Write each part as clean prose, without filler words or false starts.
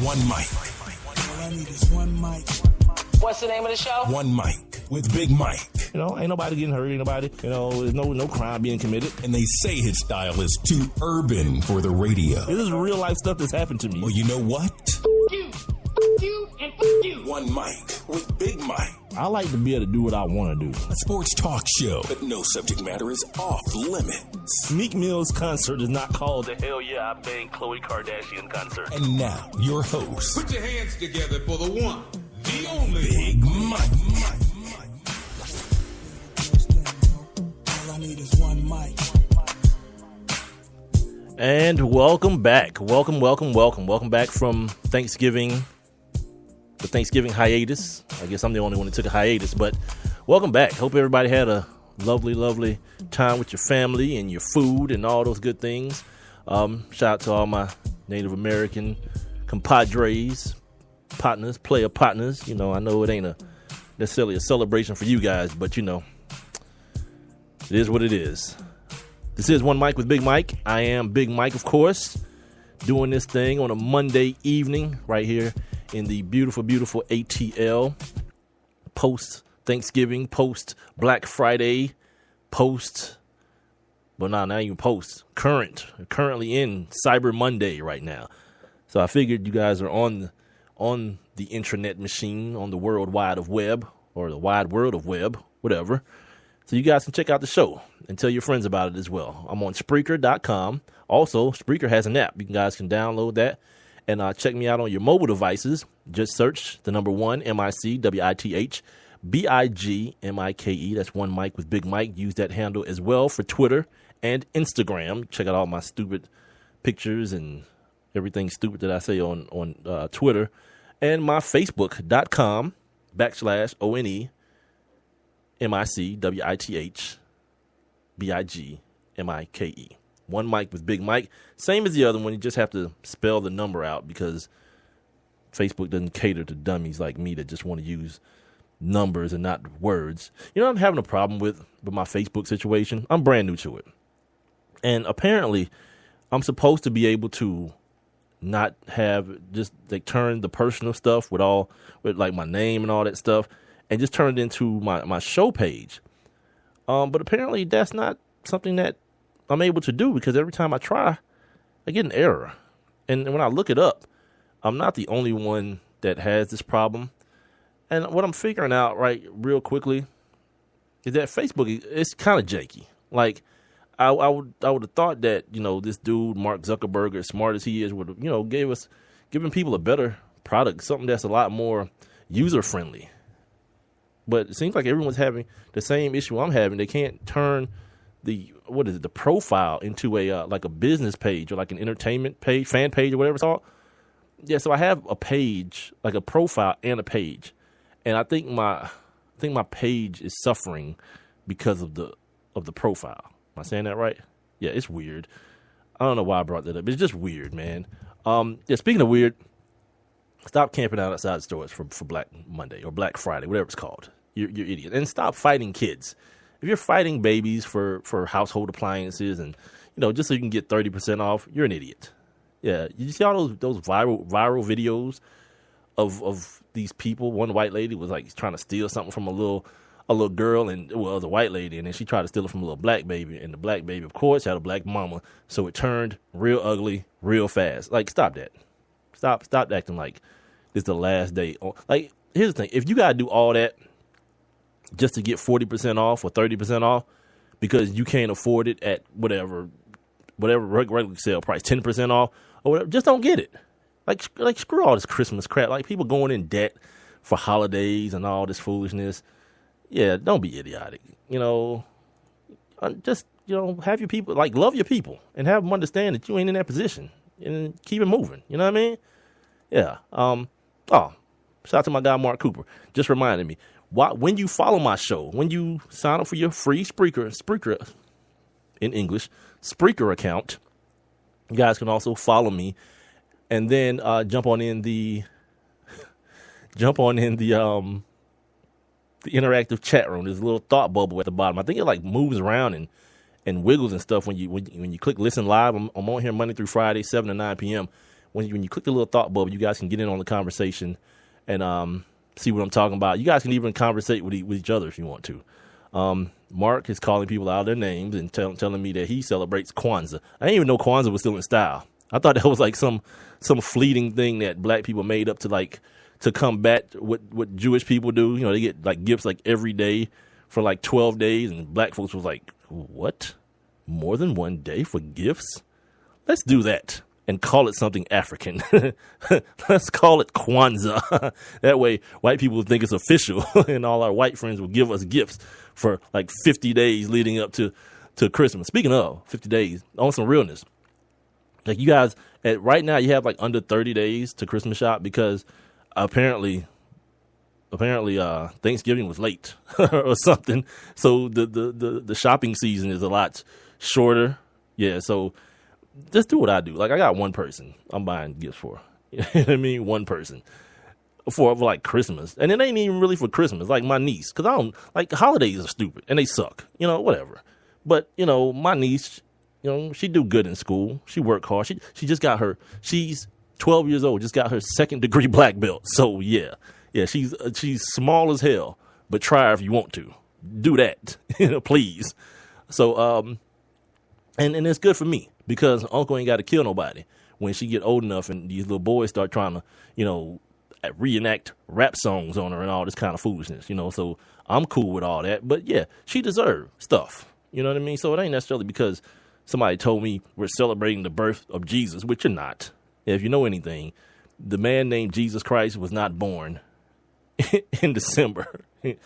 One mic. All I need is one mic. What's the name of the show? One mic with Big Mike. You know, ain't nobody getting hurt, ain't nobody, there's no crime being committed. And they say his style is too urban for the radio. This is real life stuff that's happened to me. Well, you know what? You, and you. One mic with Big Mike. I like to be able to do what I want to do. A sports talk show, but no subject matter is off limits. Meek Mill's concert is not called the Hell Yeah I Banged Khloe Kardashian concert. And now, your host. Put your hands together for the one, the only Big Mike. All I need is one mic. And welcome back. Welcome back from Thanksgiving. The Thanksgiving hiatus. I guess I'm the only one that took a hiatus, but welcome back. Hope everybody had a lovely time with your family and your food and all those good things. Shout out to all my Native American compadres, player partners. You know, I know it ain't necessarily a celebration for you guys, but you know, it is what it is. This is One Mic with Big Mike. I am Big Mike, of course, doing this thing on a Monday evening right here in the beautiful ATL, post-Thanksgiving, post-Black Friday, currently in Cyber Monday right now. So I figured you guys are on the intranet machine, on the World Wide of Web, or the Wide World of Web, whatever. So you guys can check out the show and tell your friends about it as well. I'm on Spreaker.com. Also, Spreaker has an app. You guys can download that. And check me out on your mobile devices. Just search the number one, MICWITH, BIGMIKE. That's One Mic with Big Mike. Use that handle as well for Twitter and Instagram. Check out all my stupid pictures and everything stupid that I say on Twitter. And my Facebook.com /ONE MICWITH BIGMIKE. One Mic with Big Mike. Same as the other one. You just have to spell the number out because Facebook doesn't cater to dummies like me that just want to use numbers and not words. You know, I'm having a problem with my Facebook situation. I'm brand new to it. And apparently, I'm supposed to be able to not have just like turn the personal stuff with like my name and all that stuff and just turn it into my show page. But apparently, that's not something that I'm able to do because every time I try, I get an error. And when I look it up, I'm not the only one that has this problem. And what I'm figuring out real quickly is that Facebook is kind of janky. Like I would have thought that, you know, this dude, Mark Zuckerberg, as smart as he is, would have, you know, giving people a better product, something that's a lot more user friendly. But it seems like everyone's having the same issue I'm having. They can't turn the profile into a like a business page or like an entertainment page, fan page or whatever it's called. Yeah, so I have a page, like a profile and a page, and I think my page is suffering because of the profile. Am I saying that right? Yeah, it's weird. I don't know why I brought that up. It's just weird, man. Yeah. Speaking of weird, stop camping outside the stores for Black Monday or Black Friday, whatever it's called. You're idiot, and stop fighting kids. If you're fighting babies for household appliances and, you know, just so you can get 30% off, you're an idiot. Yeah, you see all those viral videos of these people. One white lady was like trying to steal something from a little girl, and well, it was a white lady, and then she tried to steal it from a little black baby, and the black baby, of course, had a black mama, so it turned real ugly real fast. Like, stop that. Stop acting like it's the last day. Like, here's the thing: if you gotta do all that just to get 40% off or 30% off because you can't afford it at whatever regular sale price, 10% off or whatever, just don't get it. Like screw all this Christmas crap. Like people going in debt for holidays and all this foolishness. Yeah, don't be idiotic. You know, just, you know, have your people, like, love your people and have them understand that you ain't in that position and keep it moving. You know what I mean? Yeah. Shout out to my guy Mark Cooper. Just reminded me. When you follow my show, when you sign up for your free Spreaker in English, Spreaker account, you guys can also follow me and then jump on in the interactive chat room. There's a little thought bubble at the bottom. I think it like moves around and wiggles and stuff when you click listen live. I'm on here Monday through Friday, 7 to 9 p.m. when you click the little thought bubble, you guys can get in on the conversation and see what I'm talking about. You guys can even conversate with each other if you want to. Mark is calling people out of their names and telling me that he celebrates Kwanzaa. I didn't even know Kwanzaa was still in style. I thought that was like some fleeting thing that black people made up to combat what Jewish people do. You know, they get like gifts like every day for like 12 days, and black folks was like, what? More than one day for gifts? Let's do that and call it something African. Let's call it Kwanzaa. That way white people will think it's official and all our white friends will give us gifts for like 50 days leading up to Christmas. Speaking of 50 days, on some realness, like you guys, right now you have like under 30 days to Christmas shop because apparently Thanksgiving was late or something. So the shopping season is a lot shorter. Yeah, so just do what I do. Like I got one person I'm buying gifts for. You know what I mean? One person for like Christmas. And it ain't even really for Christmas. Like my niece, because I don't like holidays are stupid and they suck. You know, whatever. But, you know, my niece, you know, she do good in school. She work hard. She just got she's 12 years old, just got her 2nd degree black belt. So yeah, she's small as hell, but try her if you want to. Do that, you know, please. So and it's good for me because Uncle ain't got to kill nobody when she get old enough and these little boys start trying to, you know, reenact rap songs on her and all this kind of foolishness, you know. So I'm cool with all that, but yeah, she deserves stuff. You know what I mean? So it ain't necessarily because somebody told me we're celebrating the birth of Jesus, which you're not. If you know anything, the man named Jesus Christ was not born in December. He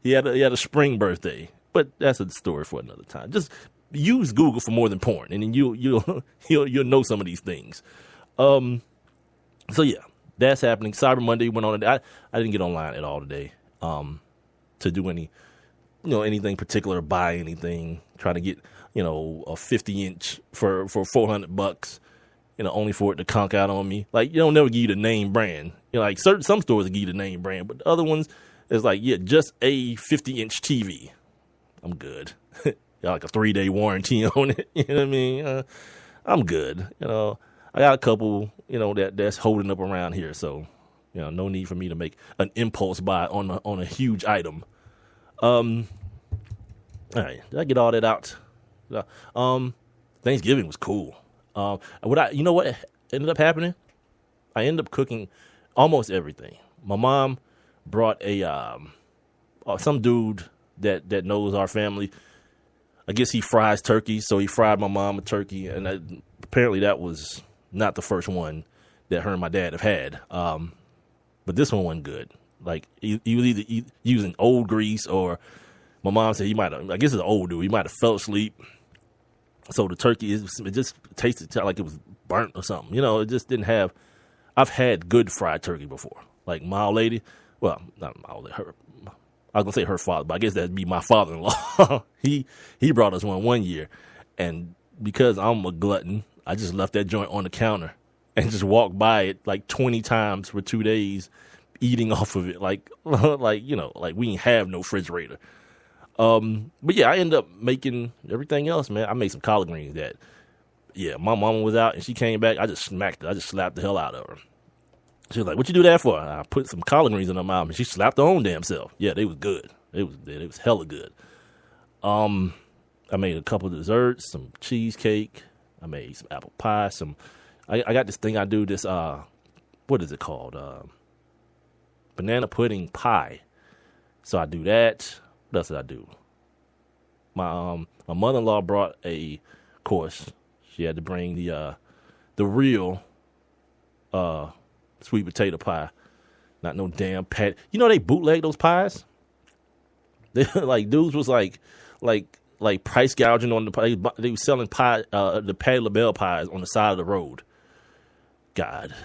had a spring birthday, but that's a story for another time. Just use Google for more than porn, and then you'll know some of these things. So yeah, that's happening. Cyber Monday went on. I didn't get online at all today to do anything particular, buy anything, try to get, you know, a 50-inch for $400, you know, only for it to conk out on me. Like, you don't never give you the name brand. You know, like some stores will give you the name brand, but the other ones is like, yeah, just a 50-inch TV. I'm good. Got like a 3-day warranty on it. You know what I mean? I'm good. You know, I got a couple, you know, that's holding up around here. So, you know, no need for me to make an impulse buy on a huge item. All right, did I get all that out? Thanksgiving was cool. You know what ended up happening? I ended up cooking almost everything. My mom brought some dude that knows our family. I guess he fries turkey, so he fried my mom a turkey, and apparently that was not the first one that her and my dad have had. But this one wasn't good. Like, he was either using old grease or my mom said I guess it's an old dude, he might have fell asleep. So the turkey, it just tasted like it was burnt or something. You know, it just didn't have, I've had good fried turkey before. Like my old lady, well, not my old lady, I was going to say her father, but I guess that'd be my father-in-law. He brought us one year. And because I'm a glutton, I just left that joint on the counter and just walked by it like 20 times for 2 days, eating off of it. Like you know, like we didn't have no refrigerator. But yeah, I ended up making everything else, man. I made some collard greens that, yeah, my mama was out and she came back. I just smacked her. I just slapped the hell out of her. She was like, "What you do that for?" I put some collard greens in her mouth and she slapped her own damn self. Yeah, they was good. It was hella good. I made a couple of desserts, some cheesecake. I made some apple pie. I got this thing I do, this, what is it called? Banana pudding pie. So I do that. What else did I do? My mother-in-law brought a course. She had to bring the real sweet potato pie, not no damn pat. You know they bootleg those pies. They like dudes was like price gouging on the pie. They were selling pie, the Patti LaBelle pies on the side of the road. God,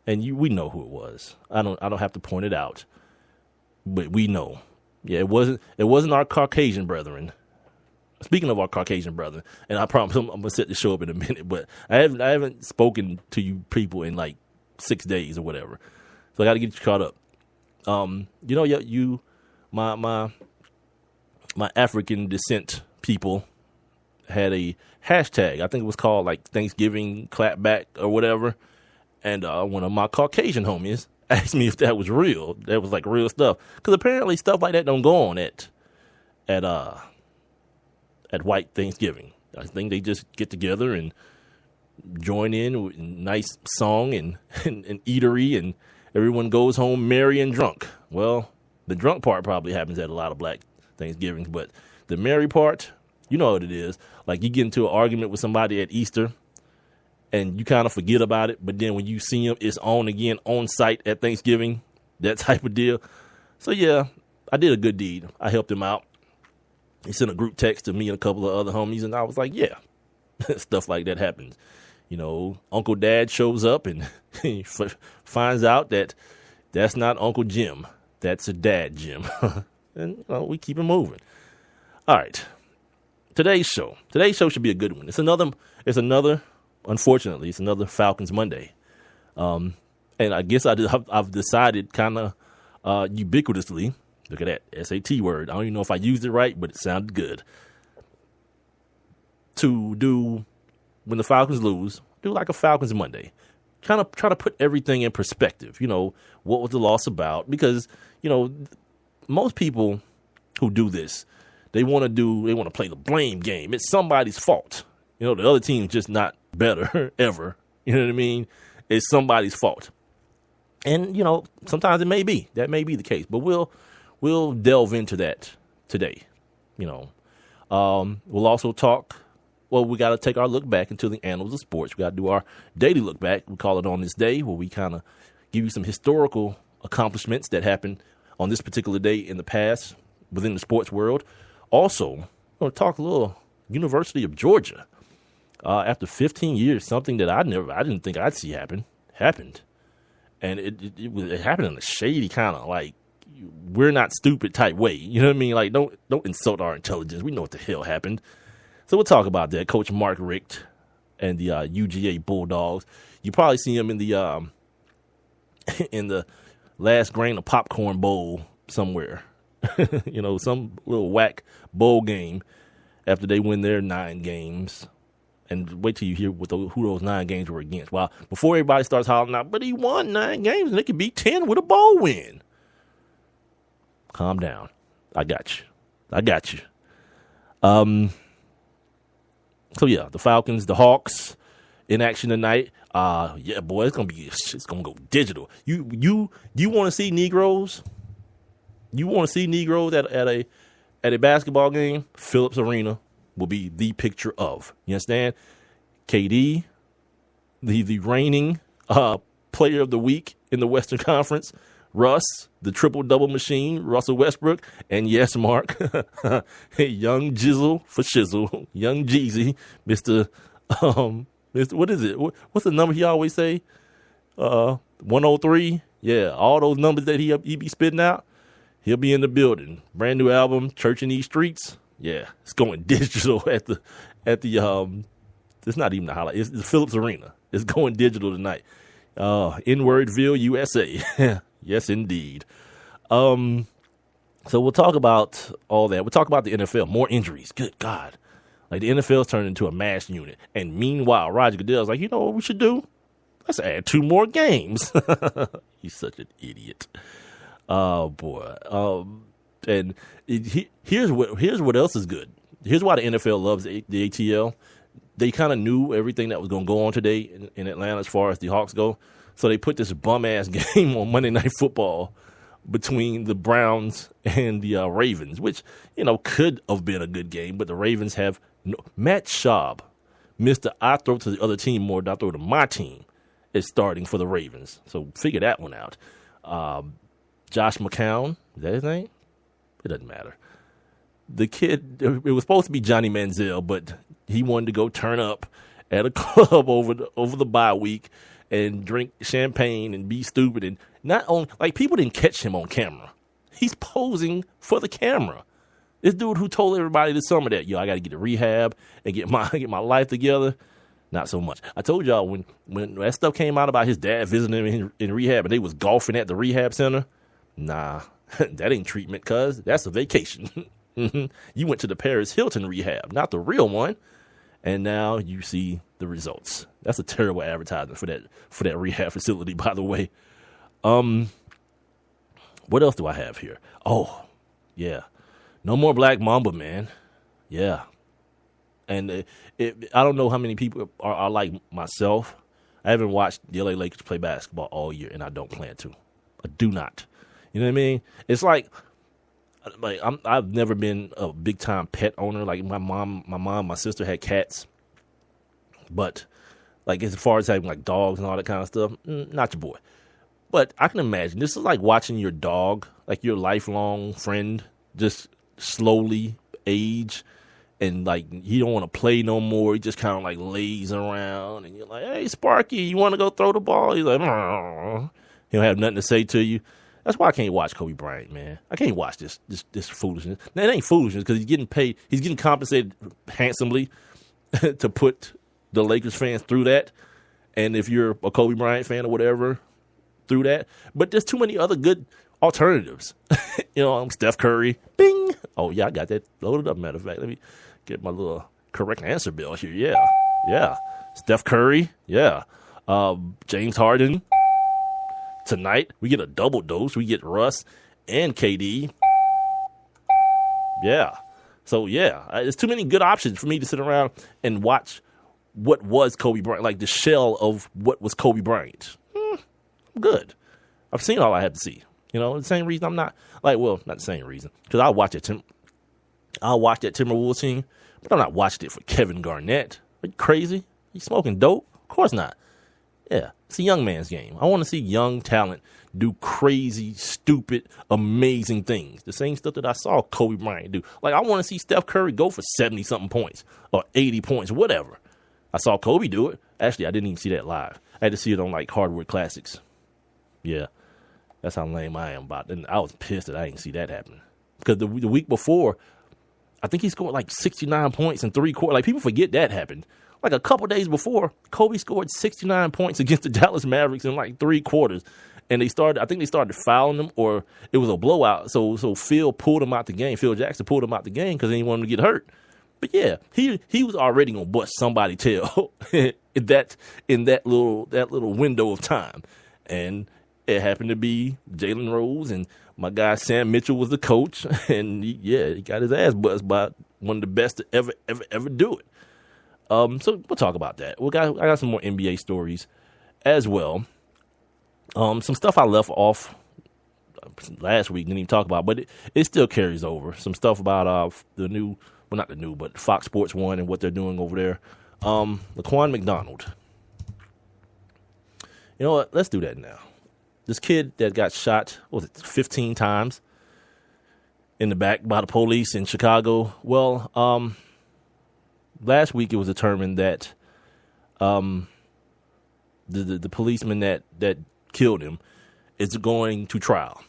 and we know who it was. I don't have to point it out, but we know. Yeah, it wasn't our Caucasian brethren. Speaking of our Caucasian brethren, and I promise I'm gonna set the show up in a minute, but I haven't spoken to you people in like 6 days or whatever, so I got to get you caught up. You know, my African descent people had a hashtag. I think it was called like Thanksgiving clapback or whatever, And one of my Caucasian homies asked me if that was real. That was like real stuff. Because apparently stuff like that don't go on at white Thanksgiving. I think they just get together and join in with a nice song and eatery, and everyone goes home merry and drunk. Well, the drunk part probably happens at a lot of black Thanksgivings, but the merry part, you know what it is. Like you get into an argument with somebody at Easter and you kind of forget about it, but then when you see them, it's on again on site at Thanksgiving, that type of deal. So yeah, I did a good deed. I helped him out. He sent a group text to me and a couple of other homies, and I was like, yeah, stuff like that happens. You know, Uncle Dad shows up and he finds out that that's not Uncle Jim. That's a Dad Jim. And we keep it moving. All right. Today's show should be a good one. Unfortunately, it's another Falcons Monday. And I guess I've decided kind of ubiquitously, look at that SAT word. I don't even know if I used it right, but it sounded good. To do, when the Falcons lose, do like a Falcons Monday. Kind of try to put everything in perspective. You know, what was the loss about? Because, you know, most people who do this, they want to play the blame game. It's somebody's fault. You know, the other team's just not better ever. You know what I mean? It's somebody's fault. And, you know, sometimes that may be the case, but we'll delve into that today. You know, we'll also talk. Well, we got to take our look back into the annals of sports. We got to do our daily look back. We call it On This Day, where we kind of give you some historical accomplishments that happened on this particular day in the past within the sports world. Also, we're going to talk a little University of Georgia. After 15 years, something that I didn't think I'd see happened. And it happened in a shady kind of like, we're not stupid type way. You know what I mean? Like, don't insult our intelligence. We know what the hell happened. So we'll talk about that. Coach Mark Richt and the UGA Bulldogs. You probably see him in the last grain of popcorn bowl somewhere. You know, some little whack bowl game after they win their 9 games. And wait till you hear who those 9 games were against. Well, before everybody starts hollering out, but he won 9 games and they could beat 10 with a bowl win. Calm down. I got you. So yeah, the Falcons, the Hawks in action tonight. Yeah, boy, it's gonna go digital. You want to see Negroes? You want to see Negroes at a basketball game? Phillips Arena will be the picture of. You understand? KD, the reigning player of the week in the Western Conference. Russ, the triple-double machine, Russell Westbrook, and yes, Mark, young Jizzle for Shizzle, young Jeezy, Mr. What is it? What's the number he always say? 103. Yeah, all those numbers that he be spitting out, he'll be in the building. Brand new album, Church in These Streets. Yeah, it's going digital at the. It's not even the highlight. It's the Phillips Arena. It's going digital tonight. N-Wordville, USA. Yes, indeed. So we'll talk about all that. We'll talk about the NFL. More injuries. Good God. Like the NFL's turned into a mass unit. And meanwhile, Roger Goodell's like, you know what we should do? Let's add 2 more games. He's such an idiot. Oh, boy. And here's what else is good. Here's why the NFL loves the ATL. They kind of knew everything that was going to go on today in Atlanta as far as the Hawks go. So they put this bum-ass game on Monday Night Football between the Browns and the Ravens, which, you know, could have been a good game, but the Ravens have Matt Schaub, Mr. I throw to the other team more than I throw to my team, is starting for the Ravens. So figure that one out. Josh McCown, is that his name? It doesn't matter. The kid, it was supposed to be Johnny Manziel, but he wanted to go turn up at a club over the bye week and drink champagne and be stupid. And not only, like, people didn't catch him on camera. He's posing for the camera. This dude who told everybody this summer that, yo, I got to get to rehab and get my life together. Not so much. I told y'all when that stuff came out about his dad visiting him in rehab and they was golfing at the rehab center, nah, that ain't treatment, cuz that's a vacation. You went to the Paris Hilton rehab, not the real one. And now you see the results. That's a terrible advertisement for that rehab facility, by the way. What else do I have here? Oh, yeah. No more Black Mamba, man. Yeah. And I don't know how many people are like myself. I haven't watched the LA Lakers play basketball all year, and I don't plan to. I do not. You know what I mean? It's like I've never been a big time pet owner. Like my sister had cats, but like as far as having like dogs and all that kind of stuff, not your boy. But I can imagine this is like watching your dog, like your lifelong friend, just slowly age, and like he don't want to play no more. He just kind of like lays around, and you're like, "Hey, Sparky, you want to go throw the ball?" He's like, "Arr." He don't have nothing to say to you. That's why I can't watch Kobe Bryant, man. I can't watch this foolishness. Now, it ain't foolishness because he's getting paid. He's getting compensated handsomely to put the Lakers fans through that. And if you're a Kobe Bryant fan or whatever, through that. But there's too many other good alternatives. Steph Curry. Bing. Oh, yeah, I got that loaded up, matter of fact. Let me get my little correct answer bill here. Yeah. Steph Curry. Yeah. James Harden. Tonight, we get a double dose. We get Russ and KD. Yeah. So, yeah, there's too many good options for me to sit around and watch what was Kobe Bryant, like the shell of what was Kobe Bryant. I'm good. I've seen all I have to see. The same reason I'm not, not the same reason. Because I'll watch that Timberwolves team, but I'm not watching it for Kevin Garnett. Are you crazy? You smoking dope? Of course not. Yeah, it's a young man's game. I want to see young talent do crazy, stupid, amazing things. The same stuff that I saw Kobe Bryant do. Like, I want to see Steph Curry go for 70-something points or 80 points, whatever. I saw Kobe do it. Actually, I didn't even see that live. I had to see it on, Hardwood Classics. Yeah, that's how lame I am about it. And I was pissed that I didn't see that happen. Because the week before, I think he scored, 69 points in 3 quarters. People forget that happened. A couple days before, Kobe scored 69 points against the Dallas Mavericks in 3 quarters. And I think they started fouling him, or it was a blowout. So Phil pulled him out the game. Phil Jackson pulled him out the game because he didn't want him to get hurt. But yeah, he was already gonna bust somebody's tail in that little window of time. And it happened to be Jalen Rose, and my guy Sam Mitchell was the coach. And he got his ass buzzed by one of the best to ever do it. So we'll talk about that. I got some more NBA stories as well. Some stuff I left off last week, didn't even talk about, but it still carries over. Some stuff about but Fox Sports 1 and what they're doing over there. Laquan McDonald. You know what? Let's do that now. This kid that got shot, 15 times in the back by the police in Chicago. Well, last week it was determined that the policeman that killed him is going to trial.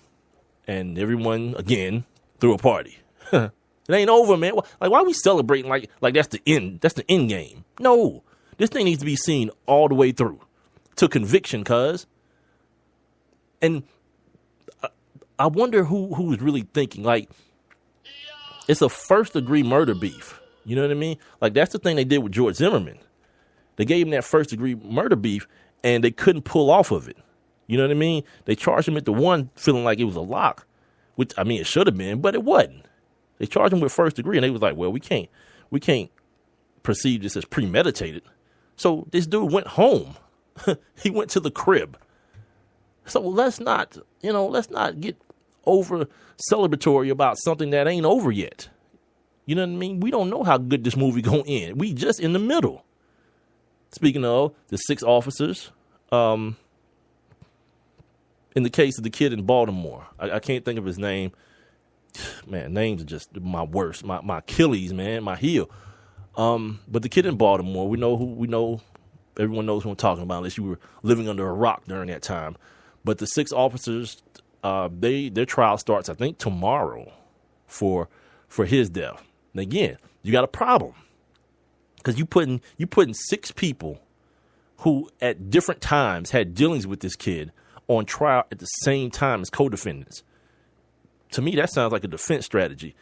And everyone, again, threw a party. It ain't over, man. Why are we celebrating like that's the end? That's the end game. No. This thing needs to be seen all the way through to conviction, cuz. And I wonder who was really thinking. It's a first-degree murder beef. You know what I mean? That's the thing they did with George Zimmerman. They gave him that first-degree murder beef, and they couldn't pull off of it. You know what I mean? They charged him at the one feeling like it was a lock, which, it should have been, but it wasn't. They charged him with first degree, and they was like, well, we can't perceive this as premeditated. So this dude went home. He went to the crib. So let's not get over celebratory about something that ain't over yet. You know what I mean? We don't know how good this movie gonna end. We just in the middle. Speaking of the 6 officers, in the case of the kid in Baltimore, I can't think of his name. Man, names are just my worst, my Achilles, man, my heel. But the kid in Baltimore, everyone knows who I'm talking about, unless you were living under a rock during that time. But the 6 officers, their trial starts, I think, tomorrow for his death. And again, you got a problem because you putting 6 people who at different times had dealings with this kid on trial at the same time as co-defendants. To me, that sounds like a defense strategy.